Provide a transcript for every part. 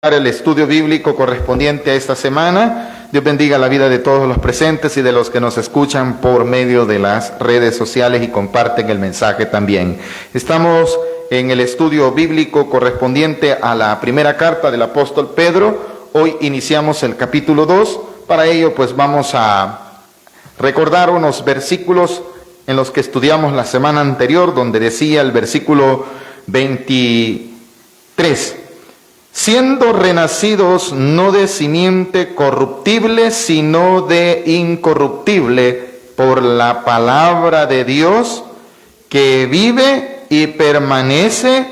El estudio bíblico correspondiente a esta semana. Dios bendiga la vida de todos los presentes y de los que nos escuchan por medio de las redes sociales y comparten el mensaje también. Estamos en el estudio bíblico correspondiente a la primera carta del apóstol Pedro. Hoy iniciamos el capítulo 2. Para ello, pues vamos a recordar unos versículos en los que estudiamos la semana anterior, donde decía el versículo 23. Siendo renacidos no de simiente corruptible, sino de incorruptible, por la palabra de Dios, que vive y permanece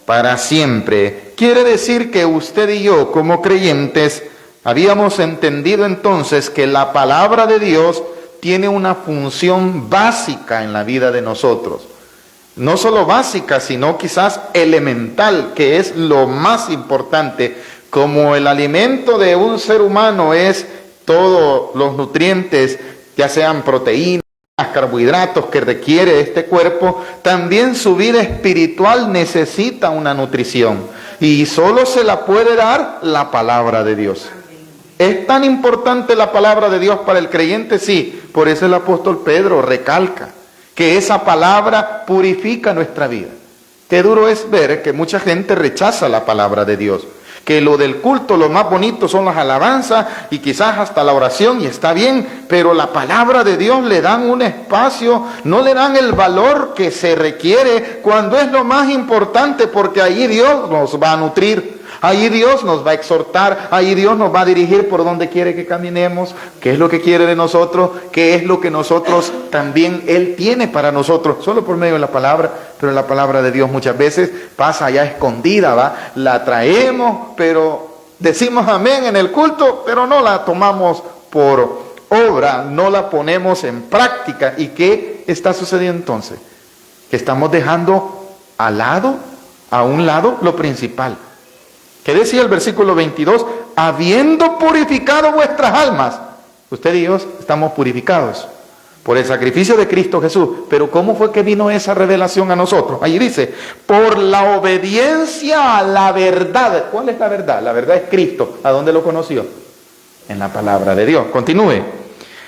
para siempre. Quiere decir que usted y yo, como creyentes, habíamos entendido entonces que la palabra de Dios tiene una función básica en la vida de nosotros. No solo básica, sino quizás elemental, que es lo más importante. Como el alimento de un ser humano es todos los nutrientes, ya sean proteínas, carbohidratos que requiere este cuerpo, también su vida espiritual necesita una nutrición. Y solo se la puede dar la palabra de Dios. ¿Es tan importante la palabra de Dios para el creyente? Sí, por eso el apóstol Pedro recalca que esa palabra purifica nuestra vida. Qué duro es ver que mucha gente rechaza la palabra de Dios, que lo del culto, lo más bonito son las alabanzas y quizás hasta la oración, y está bien, pero la palabra de Dios le dan un espacio, no le dan el valor que se requiere cuando es lo más importante, porque ahí Dios nos va a nutrir. Ahí Dios nos va a exhortar, ahí Dios nos va a dirigir por donde quiere que caminemos, qué es lo que quiere de nosotros, qué es lo que nosotros también Él tiene para nosotros, solo por medio de la palabra. Pero la palabra de Dios muchas veces pasa allá escondida, ¿va? La traemos, pero decimos amén en el culto, pero no la tomamos por obra, no la ponemos en práctica. ¿Y qué está sucediendo entonces? Que estamos dejando a un lado lo principal. ¿Qué decía el versículo 22? Habiendo purificado vuestras almas. Usted y yo estamos purificados por el sacrificio de Cristo Jesús. Pero ¿cómo fue que vino esa revelación a nosotros? Ahí dice, por la obediencia a la verdad. ¿Cuál es la verdad? La verdad es Cristo. ¿A dónde lo conoció? En la palabra de Dios. Continúe.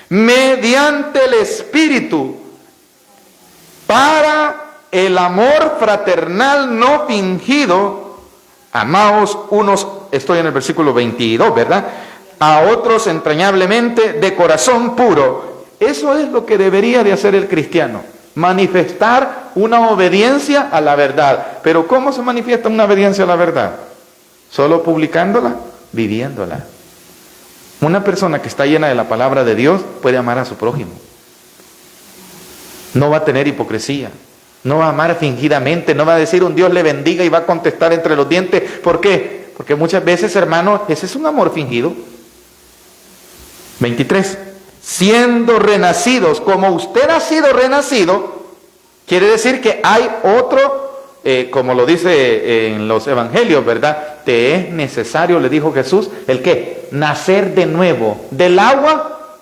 Mediante el Espíritu, para el amor fraternal no fingido, amaos unos, estoy en el versículo 22, ¿verdad? A otros entrañablemente de corazón puro. Eso es lo que debería de hacer el cristiano, manifestar una obediencia a la verdad. Pero ¿cómo se manifiesta una obediencia a la verdad? ¿Solo publicándola? Viviéndola. Una persona que está llena de la palabra de Dios puede amar a su prójimo. No va a tener hipocresía. No va a amar fingidamente, no va a decir un Dios le bendiga y va a contestar entre los dientes. ¿Por qué? Porque muchas veces, hermano, ese es un amor fingido. 23. Siendo renacidos, como usted ha sido renacido, quiere decir que hay otro, como lo dice en los evangelios, ¿verdad? Te es necesario, le dijo Jesús, ¿el qué? Nacer de nuevo, del agua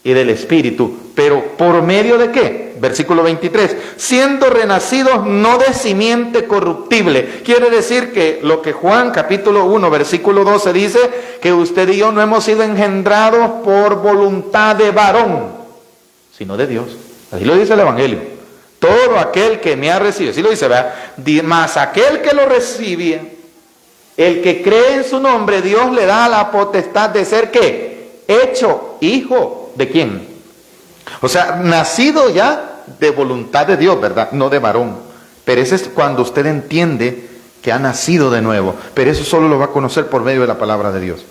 y del Espíritu. ¿Pero por medio de qué? Versículo 23. Siendo renacidos no de simiente corruptible. Quiere decir que lo que Juan capítulo 1 versículo 12 dice, que usted y yo no hemos sido engendrados por voluntad de varón, sino de Dios. Así lo dice el evangelio. Todo aquel que me ha recibido, así lo dice, ¿verdad? Más aquel que lo recibe, el que cree en su nombre, Dios le da la potestad de ser ¿qué? Hecho hijo. ¿De quién? O sea, nacido ya de voluntad de Dios, ¿verdad? No de varón. Pero eso es cuando usted entiende que ha nacido de nuevo. Pero eso solo lo va a conocer por medio de la palabra de Dios.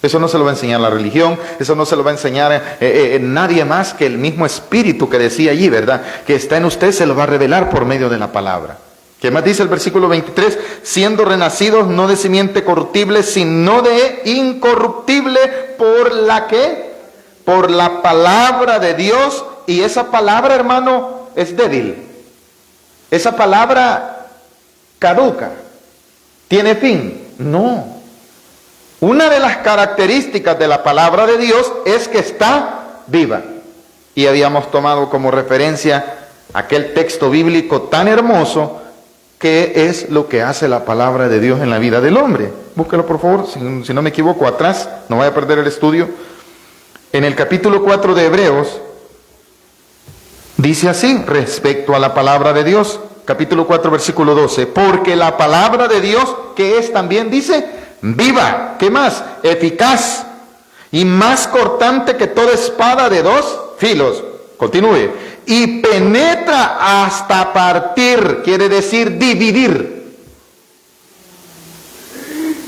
Eso no se lo va a enseñar la religión, eso no se lo va a enseñar nadie más que el mismo Espíritu que decía allí, ¿verdad? Que está en usted, se lo va a revelar por medio de la palabra. ¿Qué más dice el versículo 23? Siendo renacidos no de simiente corruptible, sino de incorruptible, por la que... por la palabra de Dios. Y esa palabra, hermano, es débil. Esa palabra caduca. ¿Tiene fin? No. Una de las características de la palabra de Dios es que está viva. Y habíamos tomado como referencia aquel texto bíblico tan hermoso ¿Qué es lo que hace la palabra de Dios en la vida del hombre? Búsquelo por favor, si no me equivoco, atrás, no vaya a perder el estudio. En el capítulo 4 de Hebreos, dice así, respecto a la palabra de Dios, capítulo 4, versículo 12, porque la palabra de Dios, que es también, dice, viva, ¿qué más? Eficaz y más cortante que toda espada de dos filos. Continúe. Y penetra hasta partir, quiere decir dividir.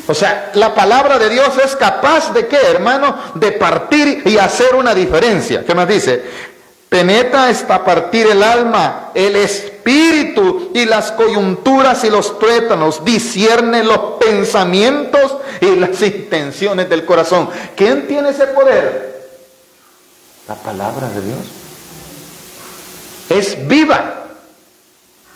O sea, la palabra de Dios es capaz de ¿qué, hermano? De partir y hacer una diferencia. ¿Qué más dice? Penetra hasta partir el alma, el espíritu y las coyunturas y los tuétanos, discierne los pensamientos y las intenciones del corazón. ¿Quién tiene ese poder? La palabra de Dios. Es viva.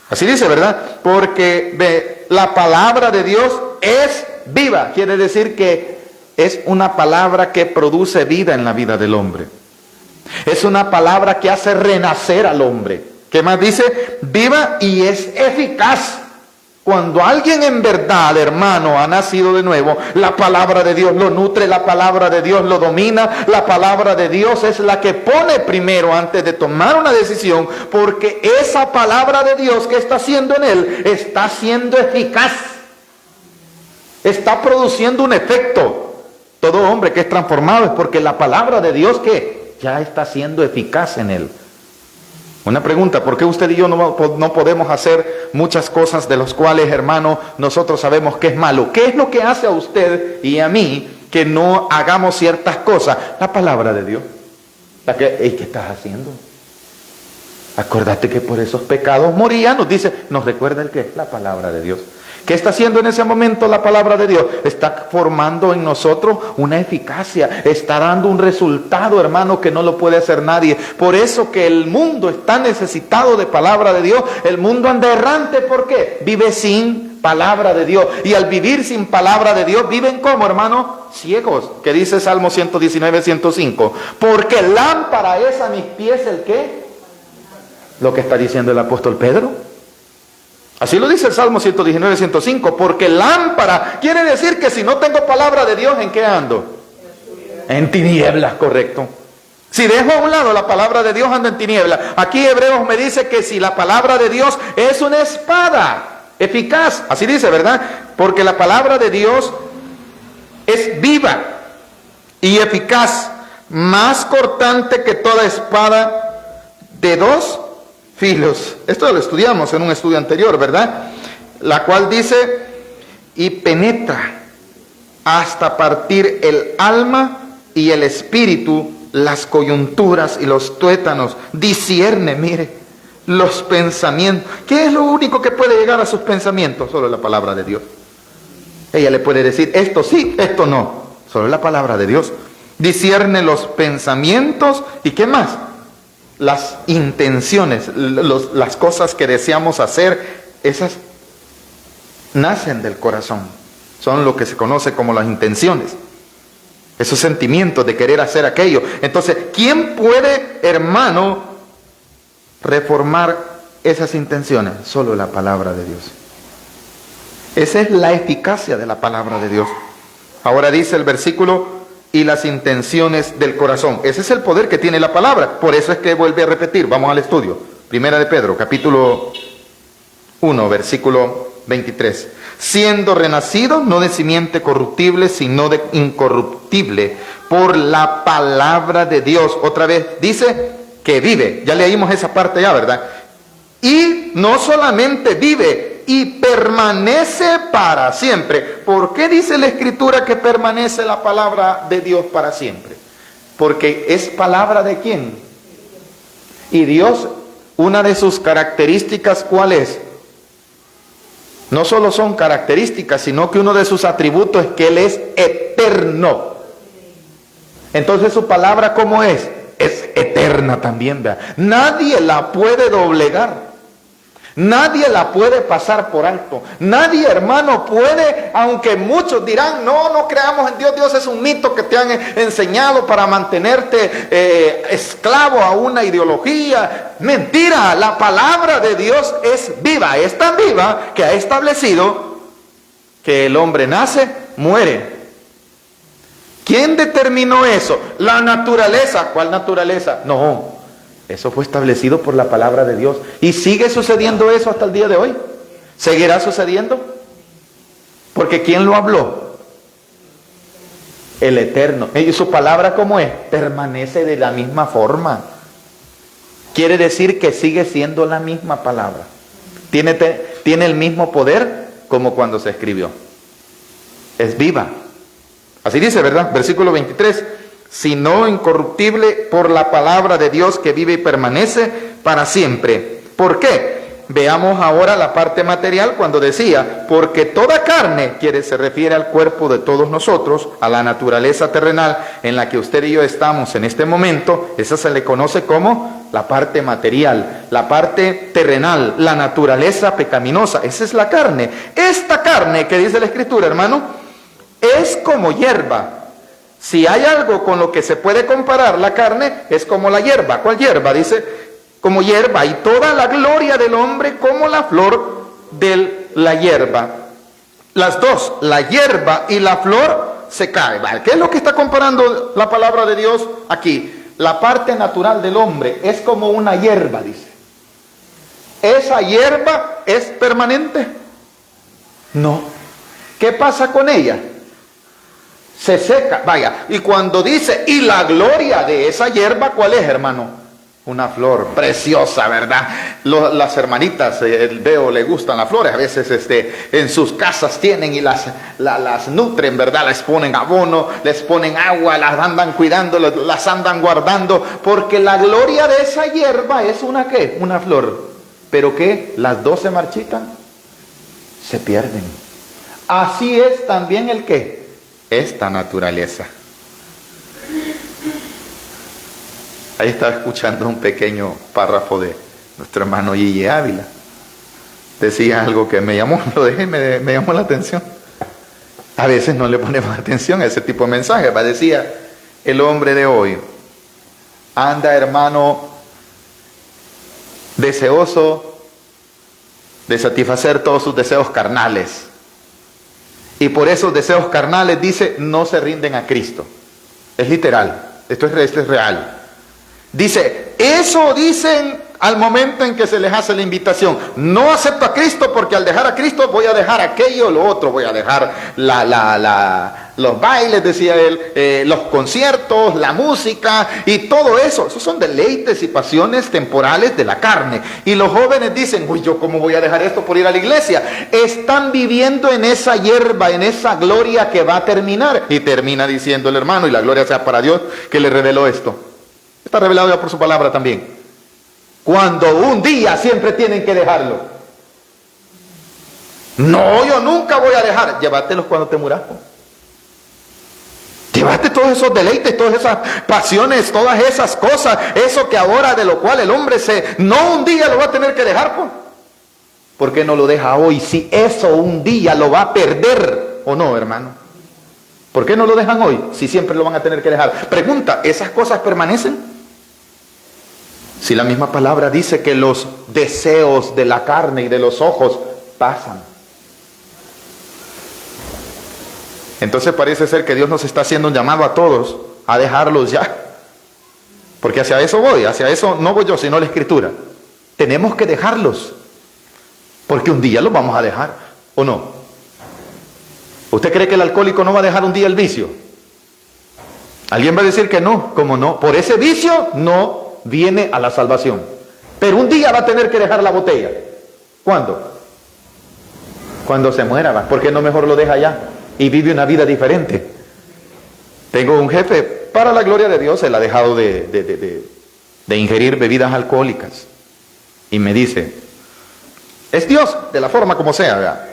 Así dice, ¿verdad? Porque la palabra de Dios es viva. Quiere decir que es una palabra que produce vida en la vida del hombre. Es una palabra que hace renacer al hombre. ¿Qué más dice? Viva y es eficaz. Cuando alguien en verdad, hermano, ha nacido de nuevo, la palabra de Dios lo nutre, la palabra de Dios lo domina, la palabra de Dios es la que pone primero antes de tomar una decisión, porque esa palabra de Dios que está haciendo en él, está siendo eficaz, está produciendo un efecto. Todo hombre que es transformado es porque la palabra de Dios que ya está siendo eficaz en él. Una pregunta, ¿por qué usted y yo no podemos hacer muchas cosas de las cuales, hermano, nosotros sabemos que es malo? ¿Qué es lo que hace a usted y a mí que no hagamos ciertas cosas? La palabra de Dios. ¿Qué estás haciendo? Acuérdate que por esos pecados moría, nos recuerda el qué, la palabra de Dios. ¿Qué está haciendo en ese momento la palabra de Dios? Está formando en nosotros una eficacia, está dando un resultado, hermano, que no lo puede hacer nadie. Por eso que el mundo está necesitado de palabra de Dios. El mundo anda errante, ¿por qué? Vive sin palabra de Dios. Y al vivir sin palabra de Dios, viven como, hermano, ciegos. Que dice Salmo 119, 105. Porque lámpara es a mis pies el qué. Lo que está diciendo el apóstol Pedro. Así lo dice el Salmo 119, 105, porque lámpara quiere decir que si no tengo palabra de Dios, ¿en qué ando? En tinieblas, correcto. Si dejo a un lado la palabra de Dios, ando en tinieblas. Aquí Hebreos me dice que si la palabra de Dios es una espada eficaz, así dice, ¿verdad? Porque la palabra de Dios es viva y eficaz, más cortante que toda espada de dos filos. Esto lo estudiamos en un estudio anterior, ¿verdad? La cual dice, y penetra hasta partir el alma y el espíritu, las coyunturas y los tuétanos, discierne, mire, los pensamientos. ¿Qué es lo único que puede llegar a sus pensamientos? Solo la palabra de Dios. Ella le puede decir, esto sí, esto no. Solo la palabra de Dios. Discierne los pensamientos, ¿y qué más? Las intenciones, las cosas que deseamos hacer, esas nacen del corazón. Son lo que se conoce como las intenciones. Esos sentimientos de querer hacer aquello. Entonces, ¿quién puede, hermano, reformar esas intenciones? Solo la palabra de Dios. Esa es la eficacia de la palabra de Dios. Ahora dice el versículo, y las intenciones del corazón. Ese es el poder que tiene la palabra. Por eso es que vuelve a repetir. Vamos al estudio. Primera de Pedro, capítulo 1, versículo 23. Siendo renacido, no de simiente corruptible, sino de incorruptible, por la palabra de Dios. Otra vez, dice que vive. Ya leímos esa parte ya, ¿verdad? Y no solamente vive, y permanece para siempre. ¿Por qué dice la Escritura que permanece la palabra de Dios para siempre? Porque es palabra de ¿quién? Y Dios, una de sus características, ¿cuál es? No solo son características, sino que uno de sus atributos es que Él es eterno. Entonces su palabra, ¿cómo es? Es eterna también, ¿verdad? Nadie la puede doblegar. Nadie la puede pasar por alto. Nadie, hermano, puede, aunque muchos dirán, no creamos en Dios. Dios es un mito que te han enseñado para mantenerte esclavo a una ideología. Mentira, la palabra de Dios es viva. Es tan viva que ha establecido que el hombre nace, muere. ¿Quién determinó eso? La naturaleza. ¿Cuál naturaleza? No. Eso fue establecido por la palabra de Dios. ¿Y sigue sucediendo eso hasta el día de hoy? ¿Seguirá sucediendo? Porque ¿quién lo habló? El Eterno. ¿Y su palabra cómo es? Permanece de la misma forma. Quiere decir que sigue siendo la misma palabra. Tiene el mismo poder como cuando se escribió. Es viva. Así dice, ¿verdad? Versículo 23. Sino incorruptible por la palabra de Dios que vive y permanece para siempre. ¿Por qué? Veamos ahora la parte material cuando decía, porque toda carne, se refiere al cuerpo de todos nosotros, a la naturaleza terrenal en la que usted y yo estamos en este momento. Esa se le conoce como la parte material, la parte terrenal, la naturaleza pecaminosa. Esa es la carne. Esta carne que dice la Escritura, hermano, es como hierba. Si hay algo con lo que se puede comparar la carne, es como la hierba. ¿Cuál hierba? Dice, como hierba, y toda la gloria del hombre como la flor de la hierba. Las dos, la hierba y la flor, se caen. ¿Qué es lo que está comparando la palabra de Dios aquí? La parte natural del hombre es como una hierba, dice. ¿Esa hierba es permanente? No. ¿Qué pasa con ella? Se seca, vaya, y cuando dice, y la gloria de esa hierba, ¿cuál es, hermano? Una flor preciosa, ¿verdad? Las hermanitas, veo, le gustan las flores, a veces en sus casas tienen y las nutren, ¿verdad? Les ponen abono, les ponen agua, las andan cuidando, las andan guardando, porque la gloria de esa hierba es una, ¿qué? Una flor. ¿Pero qué? Las dos se marchitan, se pierden. Así es también el ¿qué? Esta naturaleza. Ahí estaba escuchando un pequeño párrafo de nuestro hermano Gille Ávila. Decía algo que me llamó, me llamó la atención. A veces no le ponemos atención a ese tipo de mensajes. Decía, el hombre de hoy anda, hermano, deseoso de satisfacer todos sus deseos carnales. Y por esos deseos carnales, dice, no se rinden a Cristo. Es literal, esto es real. Dice, eso dicen al momento en que se les hace la invitación. No acepto a Cristo porque al dejar a Cristo voy a dejar aquello, lo otro. Voy a dejar los bailes, decía él, los conciertos, la música y todo eso. Esos son deleites y pasiones temporales de la carne. Y los jóvenes dicen, uy, ¿yo cómo voy a dejar esto por ir a la iglesia? Están viviendo en esa hierba, en esa gloria que va a terminar. Y termina diciendo el hermano, y la gloria sea para Dios que le reveló esto. Está revelado ya por su palabra también. Cuando un día siempre tienen que dejarlo. No, yo nunca voy a dejar. Llévatelos cuando te muras. Llévate todos esos deleites, todas esas pasiones, todas esas cosas. Eso que ahora de lo cual el hombre no un día lo va a tener que dejar. ¿Por qué no lo deja hoy? Si eso un día lo va a perder o no, hermano. ¿Por qué no lo dejan hoy? Si siempre lo van a tener que dejar. Pregunta, ¿esas cosas permanecen? Si la misma palabra dice que los deseos de la carne y de los ojos pasan. Entonces parece ser que Dios nos está haciendo un llamado a todos a dejarlos ya. Porque hacia eso voy, hacia eso no voy yo, sino la Escritura. Tenemos que dejarlos. Porque un día los vamos a dejar, ¿o no? ¿Usted cree que el alcohólico no va a dejar un día el vicio? ¿Alguien va a decir que no? ¿Cómo no? Por ese vicio no viene a la salvación. Pero un día va a tener que dejar la botella. ¿Cuándo? Cuando se muera. ¿Por qué no mejor lo deja ya? Y vive una vida diferente. Tengo un jefe, para la gloria de Dios, él ha dejado de ingerir bebidas alcohólicas. Y me dice, es Dios, de la forma como sea, ¿verdad?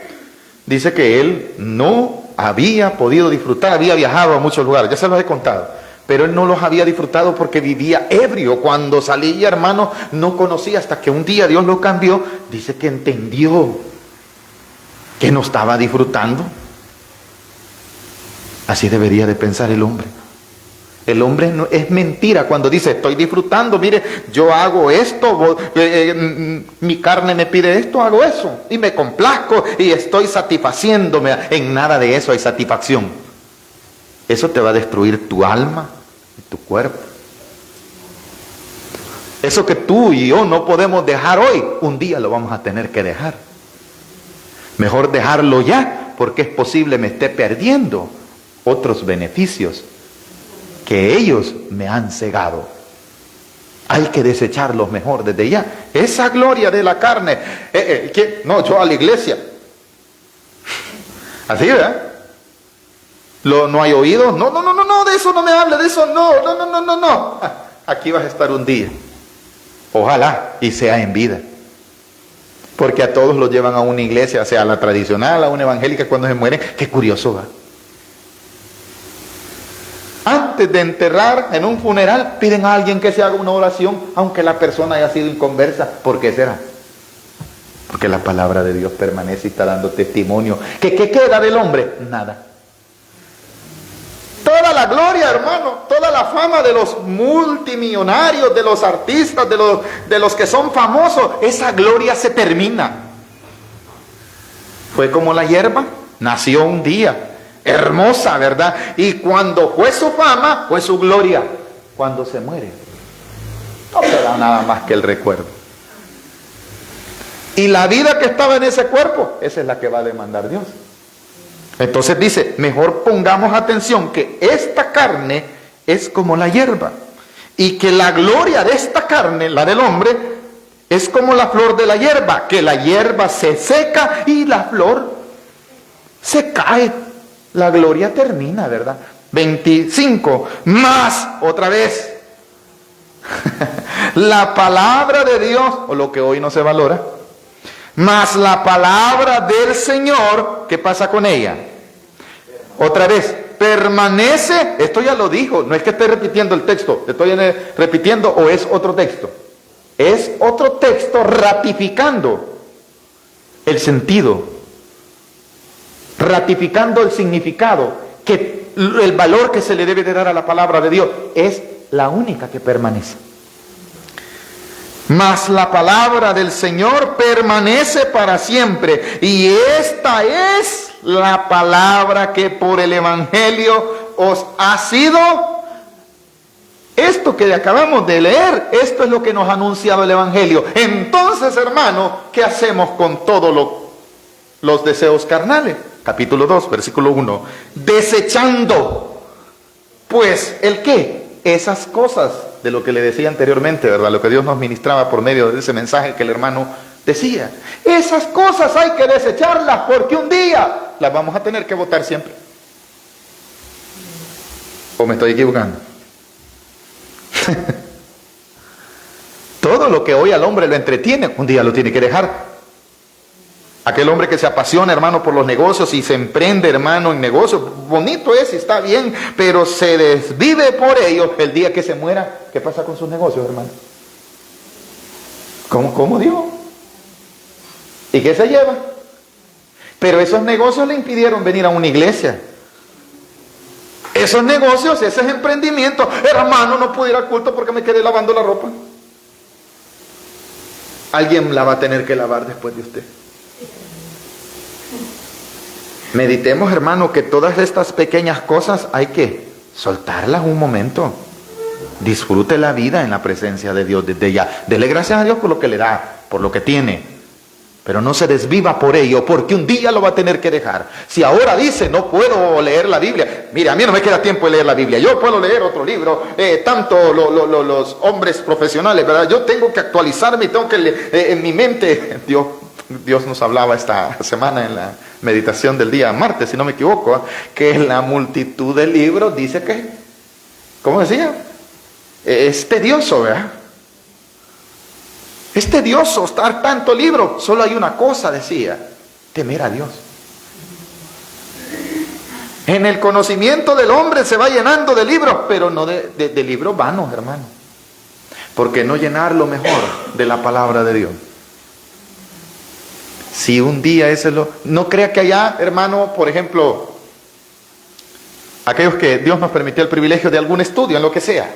Dice que él no había podido disfrutar, había viajado a muchos lugares, ya se los he contado. pero él no los había disfrutado porque vivía ebrio. Cuando salía, hermano, no conocía, hasta que un día Dios lo cambió. Dice que entendió que no estaba disfrutando. Así debería de pensar el hombre. El hombre no, es mentira cuando dice estoy disfrutando, mire, yo hago esto, mi carne me pide esto, hago eso, y me complazco y estoy satisfaciéndome. En nada de eso hay satisfacción. Eso te va a destruir tu alma y tu cuerpo. Eso que tú y yo no podemos dejar hoy, un día lo vamos a tener que dejar. Mejor dejarlo ya, porque es posible me esté perdiendo otros beneficios que ellos me han cegado. Hay que desecharlos mejor desde ya. Esa gloria de la carne. No, yo a la iglesia. Así, ¿verdad? ¿No hay oídos? No, de eso no me hable, de eso no. Aquí vas a estar un día. Ojalá y sea en vida. Porque a todos los llevan a una iglesia, sea la tradicional, a una evangélica, cuando se mueren. Qué curioso, ¿va? Antes de enterrar en un funeral, piden a alguien que se haga una oración, aunque la persona haya sido inconversa. ¿Por qué será? Porque la palabra de Dios permanece y está dando testimonio. ¿Qué queda del hombre? Nada. Toda la gloria, hermano, toda la fama de los multimillonarios, de los artistas, de los que son famosos, esa gloria se termina. Fue como la hierba, nació un día. Hermosa, ¿verdad? Y cuando fue su fama, fue su gloria. Cuando se muere, no queda nada más que el recuerdo. Y la vida que estaba en ese cuerpo, esa es la que va a demandar Dios. Entonces dice, mejor pongamos atención que esta carne es como la hierba. Y que la gloria de esta carne, la del hombre, es como la flor de la hierba. Que la hierba se seca y la flor se cae. La gloria termina, ¿verdad? 25. Más, otra vez. La palabra de Dios, o lo que hoy no se valora. Más la palabra del Señor, ¿qué pasa con ella? Otra vez, permanece, esto ya lo dijo, no es que esté repitiendo el texto, estoy repitiendo o es otro texto. Es otro texto ratificando el sentido, ratificando el significado, que el valor que se le debe de dar a la palabra de Dios es la única que permanece. Mas la palabra del Señor permanece para siempre, y esta es la palabra que por el Evangelio os ha sido. Esto que acabamos de leer, esto es lo que nos ha anunciado el Evangelio. Entonces, hermano, ¿qué hacemos con todos los deseos carnales? Capítulo 2, versículo 1. Desechando, pues, ¿el qué? Esas cosas de lo que le decía anteriormente, ¿verdad? Lo que Dios nos ministraba por medio de ese mensaje que el hermano decía. Esas cosas hay que desecharlas porque un día las vamos a tener que botar siempre. ¿O me estoy equivocando? Todo lo que hoy al hombre lo entretiene, un día lo tiene que dejar. Aquel hombre que se apasiona, hermano, por los negocios y se emprende, hermano, en negocios, bonito es y está bien, pero se desvive por ellos. El día que se muera, ¿qué pasa con sus negocios, hermano? ¿Cómo digo? ¿Y qué se lleva? Pero esos negocios le impidieron venir a una iglesia. Esos negocios, esos emprendimientos, hermano, no pude ir al culto porque me quedé lavando la ropa. Alguien la va a tener que lavar después de usted. Meditemos, hermano, que todas estas pequeñas cosas hay que soltarlas un momento. Disfrute la vida en la presencia de Dios desde ya. Dele gracias a Dios por lo que le da, por lo que tiene. Pero no se desviva por ello, porque un día lo va a tener que dejar. Si ahora dice, no puedo leer la Biblia. Mire, a mí no me queda tiempo de leer la Biblia. Yo puedo leer otro libro. Tanto los hombres profesionales, ¿verdad? Yo tengo que actualizarme y tengo que leer en mi mente. Dios nos hablaba esta semana en la meditación del día martes, si no me equivoco, que la multitud de libros dice que, ¿cómo decía? Es tedioso, ¿verdad? Es tedioso estar tanto libro. Solo hay una cosa, decía: temer a Dios. En el conocimiento del hombre se va llenando de libros, pero no de libros vanos, hermano. Porque no llenar lo mejor de la palabra de Dios. Si un día ese lo... No crea que allá, hermano, por ejemplo, aquellos que Dios nos permitió el privilegio de algún estudio, en lo que sea,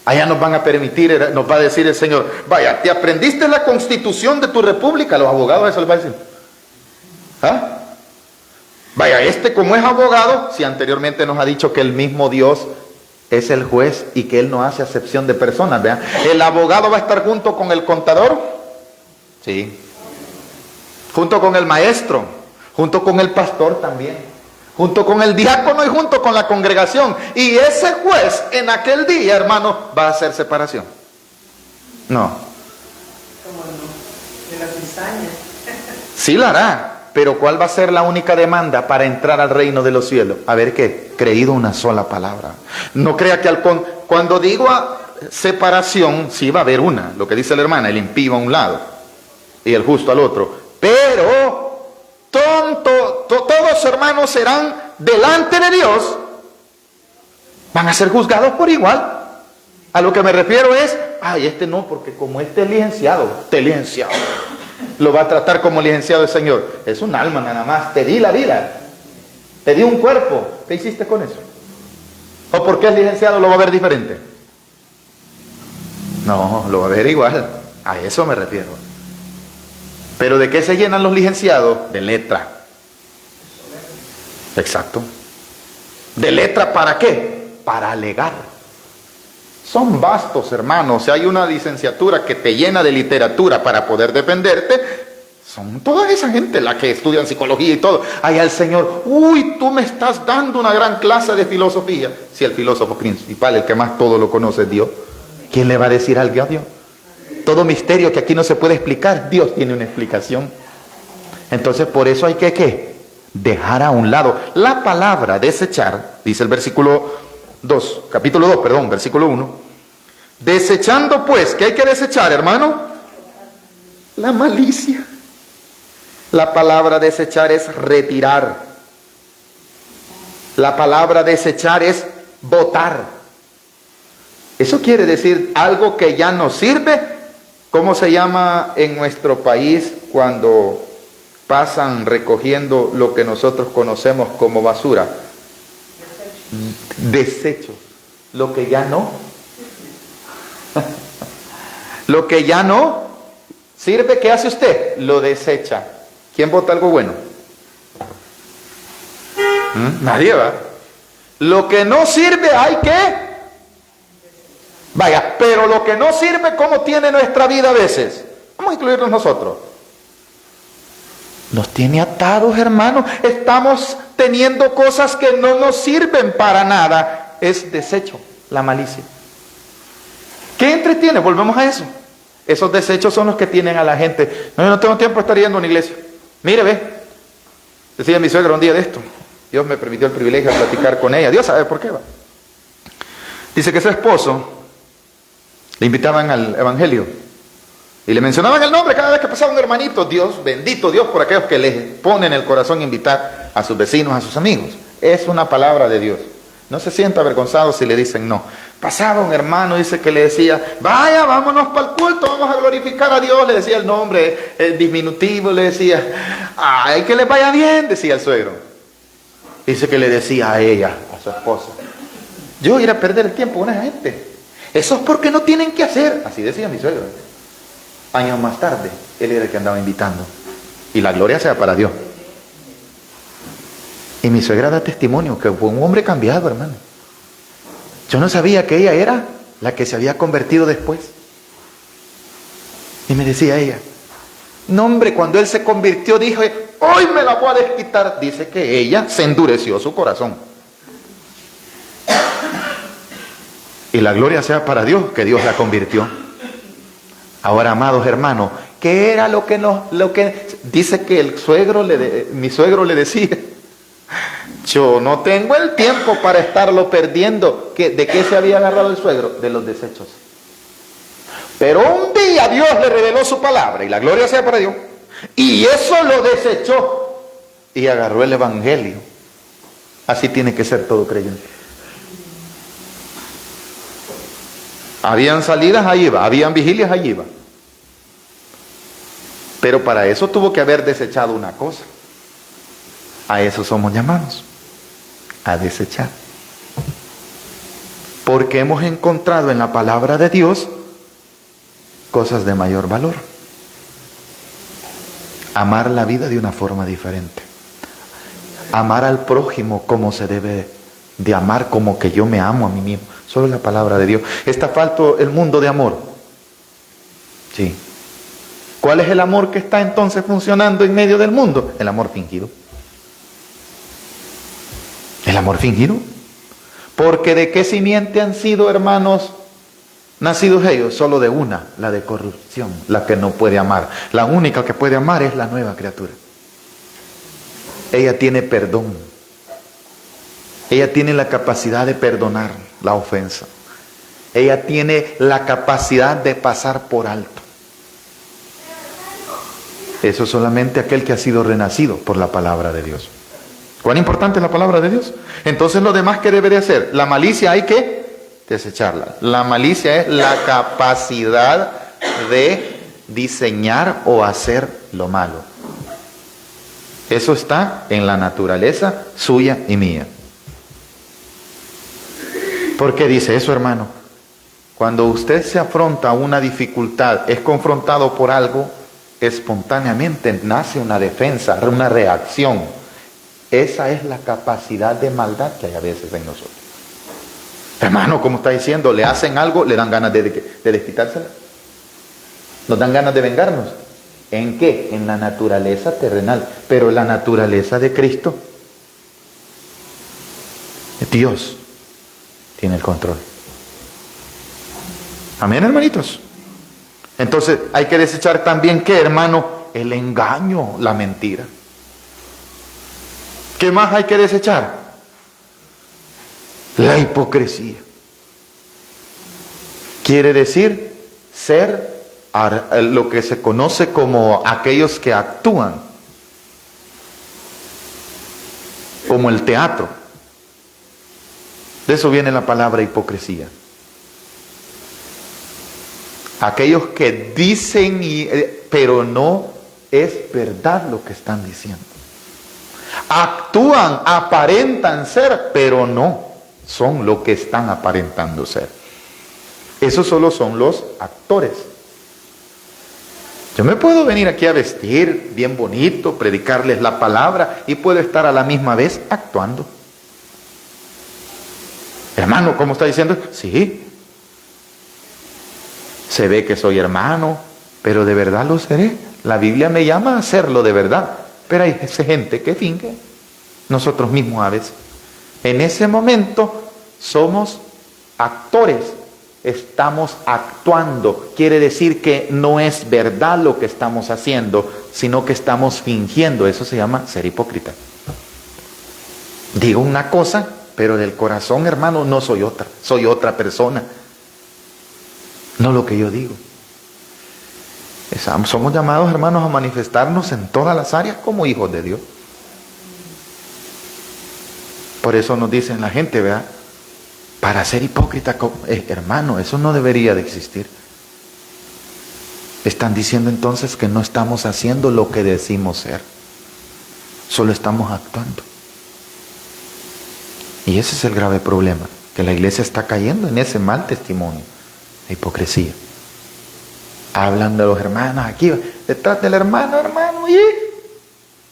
allá nos van a permitir, nos va a decir el Señor, vaya, ¿te aprendiste la constitución de tu república? Los abogados eso les va a decir. ¿Ah? Vaya, como es abogado, si anteriormente nos ha dicho que el mismo Dios es el juez y que Él no hace acepción de personas, ¿vean? ¿El abogado va a estar junto con el contador? Sí. Junto con el maestro, junto con el pastor también, junto con el diácono y junto con la congregación. Y ese juez en aquel día, hermano, va a hacer separación. No. Como no, de las cizañas. Sí la hará. Pero ¿cuál va a ser la única demanda para entrar al reino de los cielos? A ver qué, creído una sola palabra. No crea que cuando digo separación, sí va a haber una, lo que dice la hermana, el impío a un lado y el justo al otro. Pero todos hermanos serán delante de Dios, van a ser juzgados por igual. A lo que me refiero es, ay, este no, porque como este es licenciado, lo va a tratar como licenciado el Señor. Es un alma nada más, te di la vida, te di un cuerpo, ¿qué hiciste con eso? ¿O porque es licenciado lo va a ver diferente? No, lo va a ver igual, a eso me refiero. ¿Pero de qué se llenan los licenciados? De letra. Exacto. ¿De letra para qué? Para alegar. Son vastos, hermanos. Si hay una licenciatura que te llena de literatura para poder defenderte, son toda esa gente la que estudian psicología y todo. Ay, al Señor, uy, tú me estás dando una gran clase de filosofía. Si el filósofo principal, el que más todo lo conoce, es Dios, ¿quién le va a decir algo a Dios? Todo misterio que aquí no se puede explicar, Dios tiene una explicación. Entonces, por eso hay que, ¿qué? Dejar a un lado. La palabra desechar, dice el capítulo 2, versículo 1. Desechando pues, ¿qué hay que desechar, hermano? La malicia. La palabra desechar es retirar. La palabra desechar es botar. Eso quiere decir algo que ya no sirve. ¿Cómo se llama en nuestro país cuando pasan recogiendo lo que nosotros conocemos como basura? Desecho. Lo que ya no. Lo que ya no sirve, ¿qué hace usted? Lo desecha. ¿Quién bota algo bueno? Nadie, va. Lo que no sirve hay que... Vaya, pero lo que no sirve, ¿cómo tiene nuestra vida a veces? Vamos a incluirnos nosotros. Nos tiene atados, hermanos. Estamos teniendo cosas que no nos sirven para nada. Es desecho, la malicia. ¿Qué entretiene? Volvemos a eso. Esos desechos son los que tienen a la gente. No, yo no tengo tiempo de estar yendo a una iglesia. Mire, ve. Decía mi suegra un día de esto. Dios me permitió el privilegio de platicar con ella. Dios sabe por qué va. Dice que su esposo le invitaban al evangelio y le mencionaban el nombre cada vez que pasaba un hermanito. Dios, bendito Dios por aquellos que les ponen el corazón a invitar a sus vecinos, a sus amigos. Es una palabra de Dios. No se sienta avergonzado si le dicen no. Pasaba un hermano, dice que le decía, vaya, vámonos para el culto, vamos a glorificar a Dios. Le decía el nombre, el diminutivo, le decía, ay, que les vaya bien, decía el suegro. Dice que le decía a ella, a su esposa, yo ir a perder el tiempo con esa gente. Eso es porque no tienen que hacer. Así decía mi suegro. Años más tarde, él era el que andaba invitando. Y la gloria sea para Dios. Y mi suegra da testimonio que fue un hombre cambiado, hermano. Yo no sabía que ella era la que se había convertido después. Y me decía ella, no hombre, cuando él se convirtió dijo, hoy me la voy a desquitar. Dice que ella se endureció su corazón. Y la gloria sea para Dios, que Dios la convirtió. Ahora, amados hermanos, ¿qué era lo que dice que mi suegro le decía? Yo no tengo el tiempo para estarlo perdiendo. ¿De qué se había agarrado el suegro? De los desechos. Pero un día Dios le reveló su palabra, y la gloria sea para Dios, y eso lo desechó, y agarró el evangelio. Así tiene que ser todo creyente. Habían salidas, ahí iba. Habían vigilias, ahí iba. Pero para eso tuvo que haber desechado una cosa. A eso somos llamados, a desechar. Porque hemos encontrado en la palabra de Dios cosas de mayor valor. Amar la vida de una forma diferente. Amar al prójimo como se debe de amar, como que yo me amo a mí mismo. Solo la palabra de Dios. Está falto el mundo de amor. Sí. ¿Cuál es el amor que está entonces funcionando en medio del mundo? El amor fingido. El amor fingido. Porque ¿de qué simiente han sido, hermanos, nacidos ellos? Solo de una, la de corrupción, la que no puede amar. La única que puede amar es la nueva criatura. Ella tiene perdón. Ella tiene la capacidad de perdonar la ofensa. Ella tiene la capacidad de pasar por alto. Eso solamente aquel que ha sido renacido por la palabra de Dios. ¿Cuán importante es la palabra de Dios? Entonces lo demás que debería hacer, la malicia hay que desecharla. La malicia es la capacidad de diseñar o hacer lo malo. Eso está en la naturaleza suya y mía. ¿Por qué dice eso, hermano? Cuando usted se afronta a una dificultad, es confrontado por algo, espontáneamente nace una defensa, una reacción. Esa es la capacidad de maldad que hay a veces en nosotros. Hermano, como está diciendo, le hacen algo, le dan ganas de desquitársela. Nos dan ganas de vengarnos. ¿En qué? En la naturaleza terrenal. Pero la naturaleza de Cristo, Dios tiene el control. Amén, hermanitos. Entonces hay que desechar también, ¿qué, hermano? El engaño, la mentira. ¿Qué más hay que desechar? La hipocresía. Quiere decir ser lo que se conoce como aquellos que actúan, como el teatro. De eso viene la palabra hipocresía. Aquellos que dicen, pero no es verdad lo que están diciendo. Actúan, aparentan ser, pero no son lo que están aparentando ser. Esos solo son los actores. Yo me puedo venir aquí a vestir bien bonito, predicarles la palabra y puedo estar a la misma vez actuando. Hermano, ¿cómo está diciendo? Sí. Se ve que soy hermano, pero de verdad lo seré. La Biblia me llama a hacerlo de verdad. Pero hay gente que finge. Nosotros mismos a veces. En ese momento somos actores. Estamos actuando. Quiere decir que no es verdad lo que estamos haciendo, sino que estamos fingiendo. Eso se llama ser hipócrita. Digo una cosa, pero del corazón, hermano, no soy otra. Soy otra persona. No lo que yo digo. Somos llamados, hermanos, a manifestarnos en todas las áreas como hijos de Dios. Por eso nos dicen la gente, ¿verdad? Para ser hipócrita, hermano, eso no debería de existir. Están diciendo entonces que no estamos haciendo lo que decimos ser. Solo estamos actuando. Y ese es el grave problema, que la iglesia está cayendo en ese mal testimonio. La hipocresía. Hablan de los hermanos aquí, detrás del hermano, y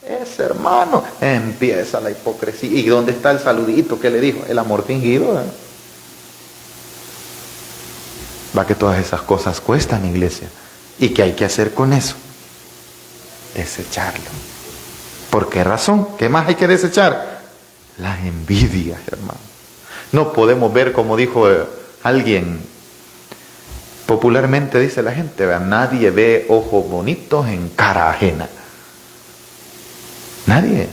ese hermano, empieza la hipocresía. ¿Y dónde está el saludito que le dijo? El amor fingido. Va que todas esas cosas cuestan, iglesia. ¿Y qué hay que hacer con eso? Desecharlo. ¿Por qué razón? ¿Qué más hay que desechar? La envidia, hermano. No podemos ver, como dijo alguien, popularmente dice la gente, ¿verdad? Nadie ve ojos bonitos en cara ajena. Nadie.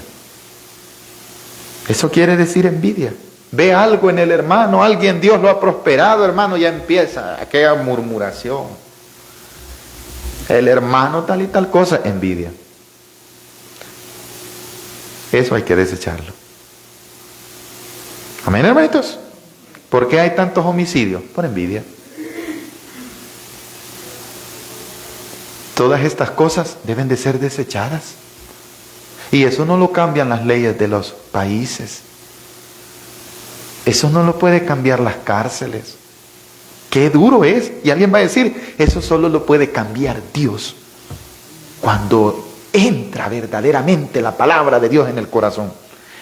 Eso quiere decir envidia. Ve algo en el hermano, alguien, Dios lo ha prosperado, hermano, ya empieza aquella murmuración. El hermano tal y tal cosa, envidia. Eso hay que desecharlo. Amén, hermanitos. ¿Por qué hay tantos homicidios? Por envidia. Todas estas cosas deben de ser desechadas. Y eso no lo cambian las leyes de los países. Eso no lo puede cambiar las cárceles. Qué duro es. Y alguien va a decir, eso solo lo puede cambiar Dios. Cuando entra verdaderamente la palabra de Dios en el corazón.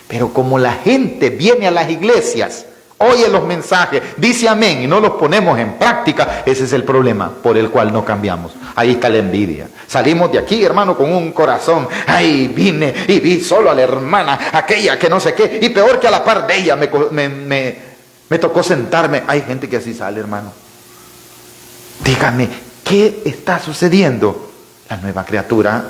Pero como la gente viene a las iglesias, oye los mensajes, dice amén y no los ponemos en práctica, ese es el problema por el cual no cambiamos. Ahí está la envidia. Salimos de aquí, hermano, con un corazón. Ay, vine y vi solo a la hermana, aquella que no sé qué, y peor que a la par de ella me tocó sentarme. Hay gente que así sale, hermano. Dígame, ¿qué está sucediendo? La nueva criatura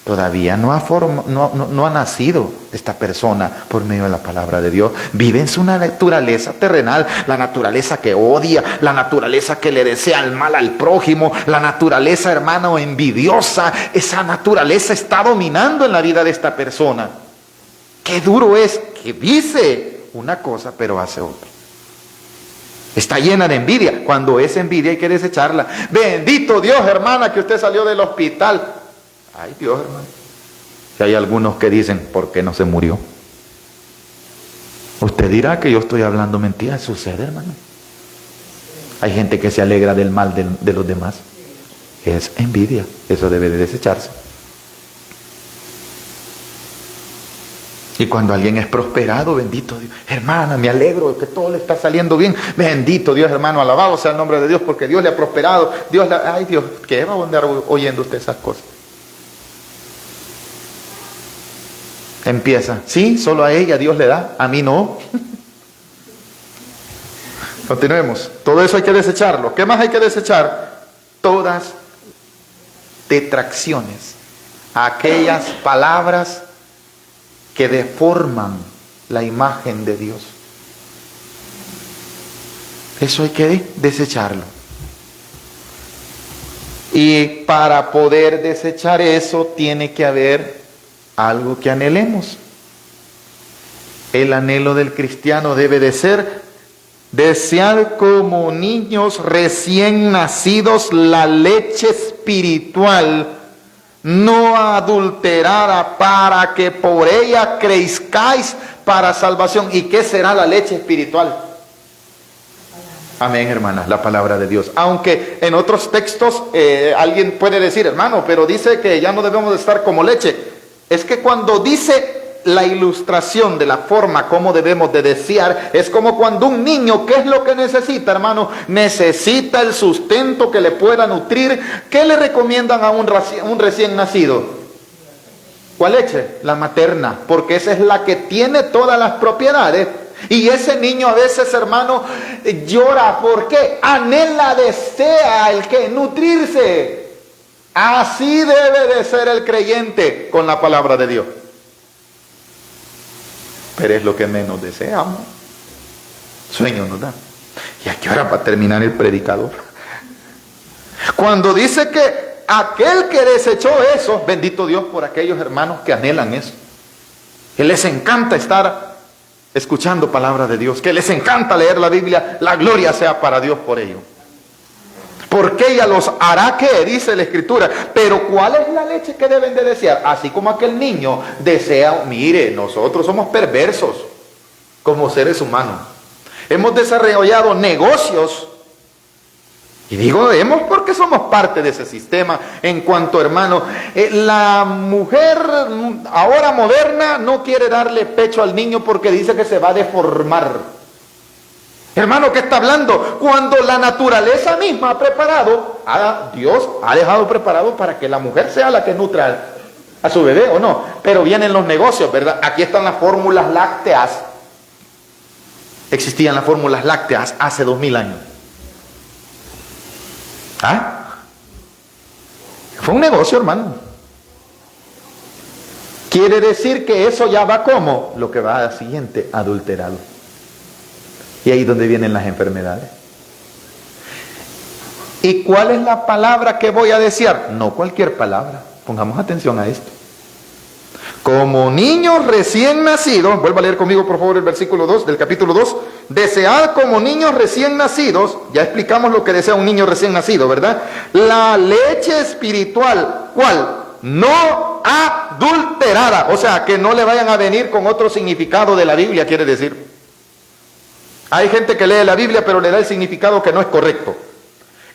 todavía no ha nacido esta persona por medio de la palabra de Dios. Vive en su naturaleza terrenal, la naturaleza que odia, la naturaleza que le desea el mal al prójimo, la naturaleza, hermano, envidiosa. Esa naturaleza está dominando en la vida de esta persona. Qué duro es que dice una cosa pero hace otra. Está llena de envidia. Cuando es envidia hay que desecharla. Bendito Dios, hermana, que usted salió del hospital. Ay, Dios, hermano. Y hay algunos que dicen, ¿por qué no se murió? Usted dirá que yo estoy hablando mentiras. Sucede, hermano. Hay gente que se alegra del mal de los demás. Es envidia. Eso debe de desecharse. Y cuando alguien es prosperado, bendito Dios. Hermana, me alegro que todo le está saliendo bien. Bendito Dios, hermano, alabado sea el nombre de Dios, porque Dios le ha prosperado. Ay, Dios, ¿qué va a andar oyendo usted esas cosas? Empieza, sí, solo a ella Dios le da, a mí no. Continuemos. Todo eso hay que desecharlo. ¿Qué más hay que desechar? Todas detracciones, aquellas palabras que deforman la imagen de Dios. Eso hay que desecharlo. Y para poder desechar eso tiene que haber algo que anhelemos. El anhelo del cristiano debe de ser desear como niños recién nacidos la leche espiritual no adulterada, para que por ella crezcáis para salvación. ¿Y qué será la leche espiritual? Amén, hermanas, la palabra de Dios. Aunque en otros textos alguien puede decir, hermano, pero dice que ya no debemos de estar como leche. Es que cuando dice la ilustración de la forma como debemos de desear, es como cuando un niño, ¿qué es lo que necesita, hermano? Necesita el sustento que le pueda nutrir. ¿Qué le recomiendan a un recién nacido? ¿Cuál leche? La materna, porque esa es la que tiene todas las propiedades. Y ese niño a veces, hermano, llora. ¿Por qué? Anhela, desea el que nutrirse. Así debe de ser el creyente con la palabra de Dios. Pero es lo que menos deseamos. Sueño nos da. ¿Y a qué hora va a terminar el predicador? Cuando dice que aquel que desechó eso, bendito Dios por aquellos hermanos que anhelan eso. Que les encanta estar escuchando palabra de Dios. Que les encanta leer la Biblia. La gloria sea para Dios por ello. Porque ella los hará, que dice la Escritura. Pero ¿cuál es la leche que deben de desear? Así como aquel niño desea. Mire, nosotros somos perversos como seres humanos. Hemos desarrollado negocios. Y digo hemos porque somos parte de ese sistema. En cuanto, hermano, la mujer ahora moderna no quiere darle pecho al niño porque dice que se va a deformar. Hermano, ¿qué está hablando? Cuando la naturaleza misma ha preparado, Dios ha dejado preparado para que la mujer sea la que nutra a su bebé, ¿o no? Pero vienen los negocios, ¿verdad? Aquí están las fórmulas lácteas. Existían las fórmulas lácteas hace 2000 años. Fue un negocio, hermano. Quiere decir que eso ya va como lo que va al siguiente, adulterado. Y ahí es donde vienen las enfermedades. ¿Y cuál es la palabra que voy a desear? No cualquier palabra. Pongamos atención a esto. como niños recién nacidos, vuelva a leer conmigo por favor el versículo 2 del capítulo 2, desead como niños recién nacidos, ya explicamos lo que desea un niño recién nacido, ¿verdad? La leche espiritual, ¿cuál? No adulterada, o sea, que no le vayan a venir con otro significado de la Biblia, quiere decir. Hay gente que lee la Biblia pero le da el significado que no es correcto.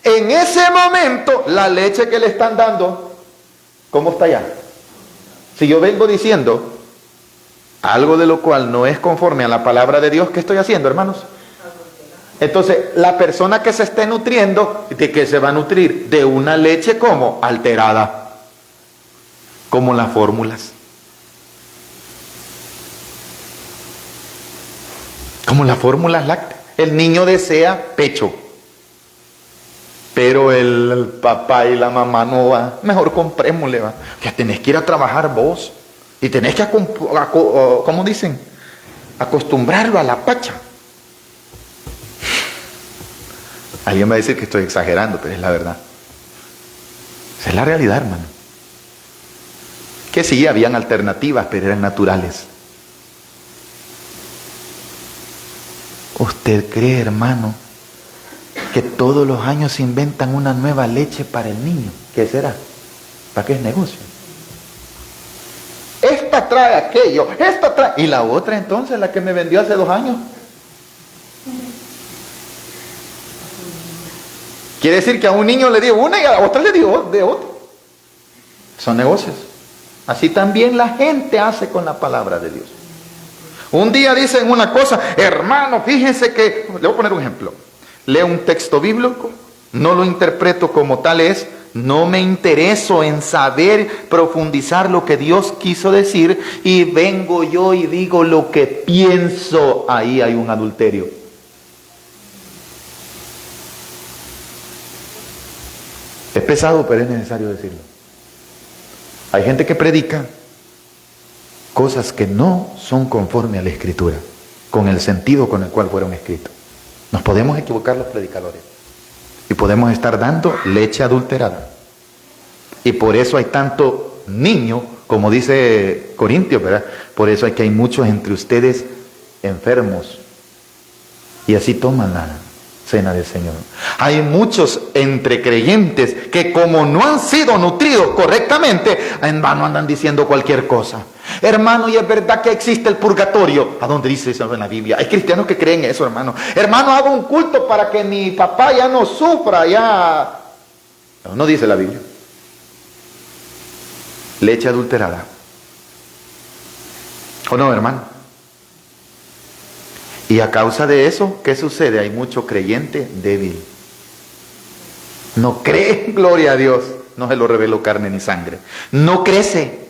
En ese momento, la leche que le están dando, ¿cómo está ya? Si yo vengo diciendo algo de lo cual no es conforme a la palabra de Dios, ¿qué estoy haciendo, hermanos? Entonces, la persona que se esté nutriendo, ¿de qué se va a nutrir? De una leche como alterada, como las fórmulas. Como las fórmulas lácteas. El niño desea pecho, pero el papá y la mamá no va. Mejor comprémosle, va. Que tenés que ir a trabajar vos. Y tenés que, ¿cómo dicen? Acostumbrarlo a la pacha. Alguien va a decir que estoy exagerando, pero es la verdad. Esa es la realidad, hermano. Que sí, habían alternativas, pero eran naturales. ¿Usted cree, hermano, que todos los años se inventan una nueva leche para el niño? ¿Qué será? ¿Para qué es negocio? Esta trae aquello, esta trae... ¿Y la otra entonces, la que me vendió hace 2 años? Quiere decir que a un niño le dio una y a la otra le dio de otra. Son negocios. Así también la gente hace con la palabra de Dios. Un día dicen una cosa, hermano, fíjense que... Le voy a poner un ejemplo. Leo un texto bíblico, no lo interpreto como tal es, no me intereso en saber profundizar lo que Dios quiso decir y vengo yo y digo lo que pienso. Ahí hay un adulterio. Es pesado, pero es necesario decirlo. Hay gente que predica cosas que no son conforme a la Escritura, con el sentido con el cual fueron escritos. Nos podemos equivocar los predicadores y podemos estar dando leche adulterada. Y por eso hay tanto niño, como dice Corintios, ¿verdad? Por eso hay muchos entre ustedes enfermos y así toman la cena del Señor. Hay muchos entre creyentes que como no han sido nutridos correctamente, en vano andan diciendo cualquier cosa. Hermano, y es verdad que existe el purgatorio. ¿A dónde dice eso en la Biblia? Hay cristianos que creen eso, hermano. Hermano, hago un culto para que mi papá ya no sufra, ya... No dice la Biblia. Leche adulterada. ¿O no, hermano? Y a causa de eso, ¿qué sucede? Hay mucho creyente débil. No cree, gloria a Dios. No se lo reveló carne ni sangre. No crece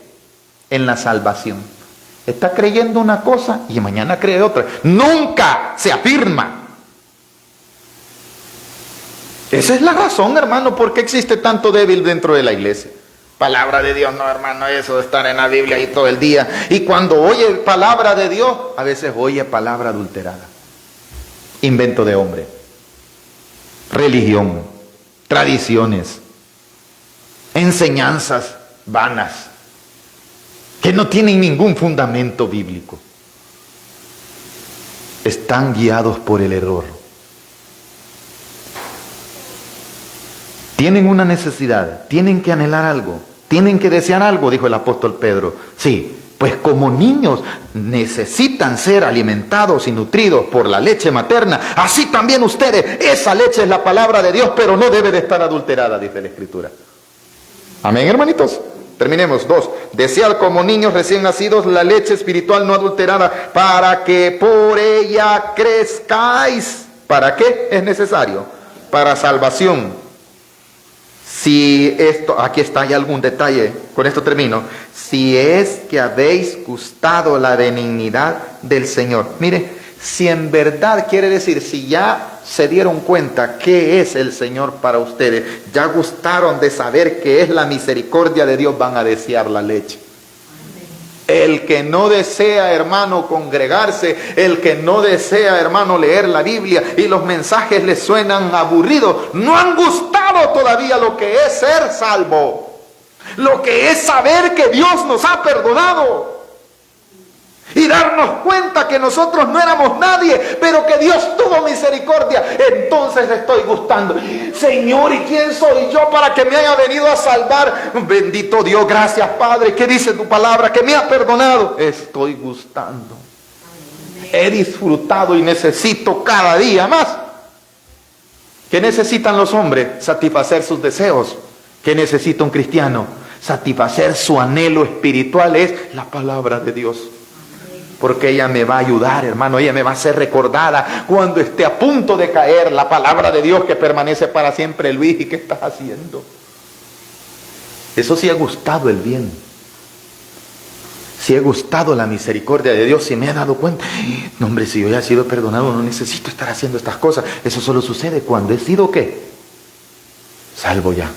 en la salvación. Está creyendo una cosa y mañana cree otra. Nunca se afirma. Esa es la razón, hermano, por qué existe tanto débil dentro de la iglesia. Palabra de Dios, no, hermano, eso de estar en la Biblia ahí todo el día. Y cuando oye palabra de Dios, a veces oye palabra adulterada. Invento de hombre. Religión. Tradiciones. Enseñanzas vanas. Que no tienen ningún fundamento bíblico. Están guiados por el error. Tienen una necesidad, tienen que anhelar algo, tienen que desear algo, dijo el apóstol Pedro. Sí, pues como niños necesitan ser alimentados y nutridos por la leche materna, así también ustedes, esa leche es la palabra de Dios, pero no debe de estar adulterada, dice la Escritura. Amén, hermanitos. Terminemos. 2. Desead como niños recién nacidos la leche espiritual no adulterada, para que por ella crezcáis. ¿Para qué es necesario? Para salvación. Si esto, aquí está, hay algún detalle, con esto termino. Si es que habéis gustado la benignidad del Señor. Mire, si en verdad quiere decir, si ya se dieron cuenta qué es el Señor para ustedes, ya gustaron de saber qué es la misericordia de Dios, van a desear la leche. El que no desea, hermano, congregarse, el que no desea, hermano, leer la Biblia y los mensajes le suenan aburridos, no han gustado todavía lo que es ser salvo, lo que es saber que Dios nos ha perdonado. Y darnos cuenta que nosotros no éramos nadie, pero que Dios tuvo misericordia. Entonces le estoy gustando. Señor, ¿y quién soy yo para que me haya venido a salvar? Bendito Dios, gracias Padre. ¿Qué dice tu palabra? Que me ha perdonado. Estoy gustando. He disfrutado y necesito cada día más. ¿Qué necesitan los hombres? Satisfacer sus deseos. ¿Qué necesita un cristiano? Satisfacer su anhelo espiritual, es la palabra de Dios. Porque ella me va a ayudar, hermano, ella me va a ser recordada cuando esté a punto de caer. La palabra de Dios que permanece para siempre. Luis, ¿y qué estás haciendo? Eso sí ha gustado el bien. Si he gustado la misericordia de Dios, si me he dado cuenta, no hombre, si yo ya he sido perdonado, no necesito estar haciendo estas cosas. Eso solo sucede cuando he sido, ¿qué? Salvo ya.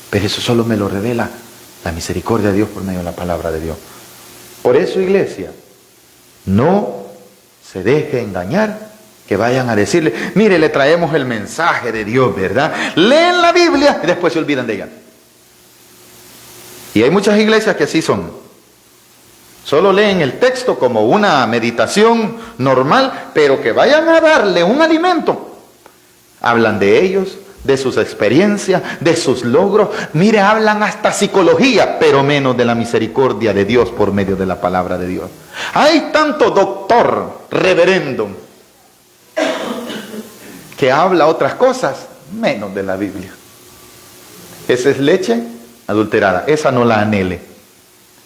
Pero eso solo me lo revela la misericordia de Dios por medio de la palabra de Dios. Por eso, iglesia, no se deje engañar, que vayan a decirle, mire, le traemos el mensaje de Dios, ¿verdad? Leen la Biblia y después se olvidan de ella. Y hay muchas iglesias que así son. Solo leen el texto como una meditación normal, pero que vayan a darle un alimento. Hablan de ellos, de sus experiencias, de sus logros. Mire, hablan hasta psicología, pero menos de la misericordia de Dios por medio de la palabra de Dios. Hay tanto doctor, reverendo, que habla otras cosas, menos de la Biblia. Esa es leche adulterada, esa no la anhele,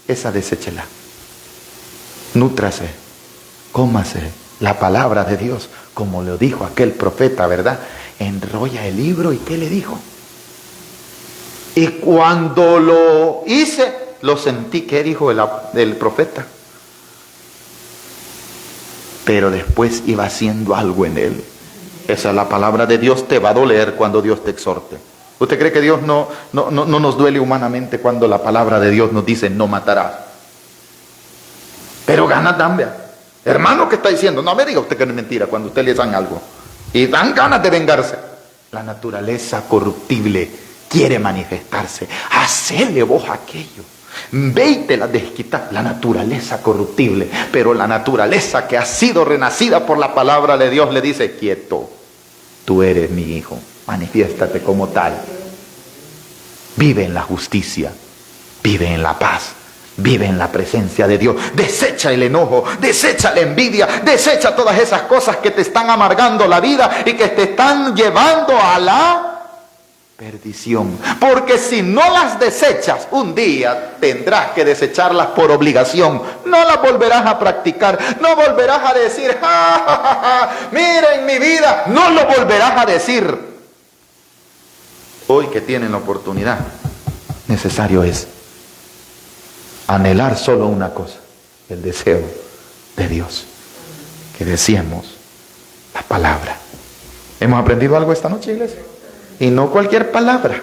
esa deséchela. Nútrase, cómase la palabra de Dios, como lo dijo aquel profeta, ¿verdad? Enrolla el libro, ¿y qué le dijo? Y cuando lo hice, lo sentí. ¿Qué dijo el profeta? Pero después iba haciendo algo en él. Esa es la palabra de Dios. Te va a doler cuando Dios te exhorte. ¿Usted cree que Dios no nos duele humanamente cuando la palabra de Dios nos dice no matarás? Pero ganas dan, hermano, ¿qué está diciendo? No me diga usted que no es mentira cuando usted le dan algo. Y dan ganas de vengarse. La naturaleza corruptible quiere manifestarse. Hacele vos aquello. Ve y te la desquita. La naturaleza corruptible. Pero la naturaleza que ha sido renacida por la palabra de Dios le dice, quieto, tú eres mi hijo. Manifiéstate como tal. Vive en la justicia. Vive en la paz. Vive en la presencia de Dios. Desecha el enojo, desecha la envidia, desecha todas esas cosas que te están amargando la vida y que te están llevando a la perdición. Porque si no las desechas, un día tendrás que desecharlas por obligación. No las volverás a practicar, no volverás a decir, ja, ja, ja, ja, miren mi vida, no lo volverás a decir. Hoy que tienen la oportunidad, necesario es anhelar solo una cosa, el deseo de Dios, que deseemos la palabra. ¿Hemos aprendido algo esta noche, iglesia? Y no cualquier palabra,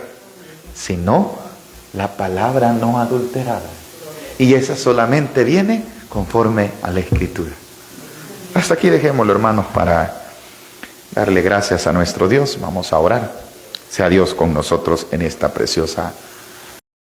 sino la palabra no adulterada. Y esa solamente viene conforme a la Escritura. Hasta aquí dejémoslo, hermanos, para darle gracias a nuestro Dios. Vamos a orar. Sea Dios con nosotros en esta preciosa